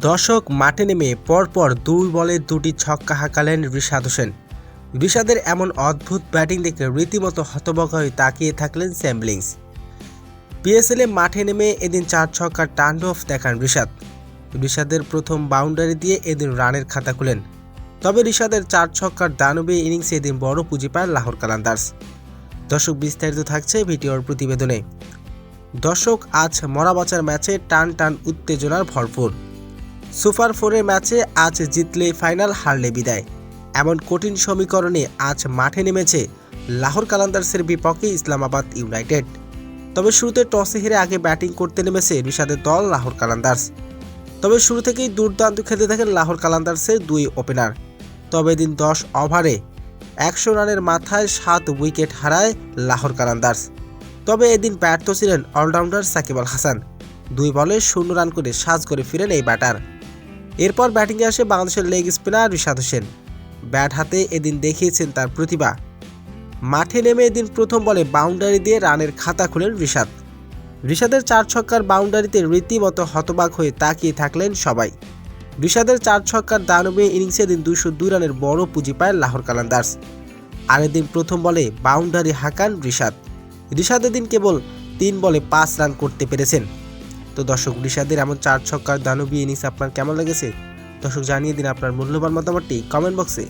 দর্শক মাঠে নেমে পরপর ২ বলে ২টি ছক্কা হাঁকালেন রিশাদ হোসেন। রিশাদের এমন অদ্ভুত ব্যাটিং দেখে রীতিমতো হতবাক হয়ে তাকিয়ে থাকলেন স্যাম লিঞ্চ। পিএসএলে মাঠে নেমে এদিন ৪ ছক্কার তাণ্ডব দেখান রিশাদ। রিশাদের প্রথম বাউন্ডারি দিয়ে এদিন রানের খাতা খুলেন। তবে রিশাদের ৪ ছক্কার দানবী ইনিংসে এদিন বড় পুঁজি পায় লাহোর কালান্দার্স। দর্শক বিস্তারিত থাকছে ভিডিওর প্রতিবেদনে। দর্শক আজ মরাবাচার ম্যাচে টান টান উত্তেজনার ভরপুর। সুপার 4-এর ম্যাচে আজ জিতলে ফাইনাল, হারলে বিদায়, এমন কঠিন সমীকরণে আজ মাঠে নেমেছে লাহোর কালান্দার্সের বিপক্ষে ইসলামাবাদ ইউনাইটেড। তবে শুরুতে টসে হেরে আগে ব্যাটিং করতে নেমেছে রিশাদের দল লাহোর কালান্দার্স। তবে শুরু থেকেই দুর্দান্ত খেলতে থাকেন লাহোর কালান্দার্সের 2 ওপেনার। তবে দিন 10 ওভারে 100 রানের মাথায় 7 উইকেট হারায় লাহোর কালান্দার্স। তবে এদিন ব্যর্থ ছিলেন অলরাউন্ডার সাকিব আল হাসান। 2 বলে 0 রান করে সাজ করে ফিরেন এই ব্যাটার। এরপর ব্যাটিংয়ে আসে বাংলাদেশের leg spinner Rishad Hossain. Bat হাতে এদিন দেখিয়েছেন তার প্রতিভা। মাঠে নেমে এদিন প্রথম বলে বাউন্ডারি দিয়ে রানের খাতা খুলেন রিশাদ। রিশাদের 4 ছক্কার বাউন্ডারিতে রীতিমতো হতবাক হয়ে তাকিয়ে থাকলেন সবাই। রিশাদের 4 ছক্কার দানবী ইনিংসে এদিন 202 রানের বড় পুঁজি পায় লাহোর কালান্দার্স। আর এদিন প্রথম বলে বাউন্ডারি হাঁকান রিশাদ। রিশাদ এদিন কেবল 3 বলে 5 রান করতে পেরেছেন। তো দর্শক, রিশাদের এমন 4 ছক্কার দানবী ইনিংস আপনার কেমন লেগেছে? দর্শক জানিয়ে দিন আপনার মূল্যবান মতামতটি কমেন্ট বক্সে।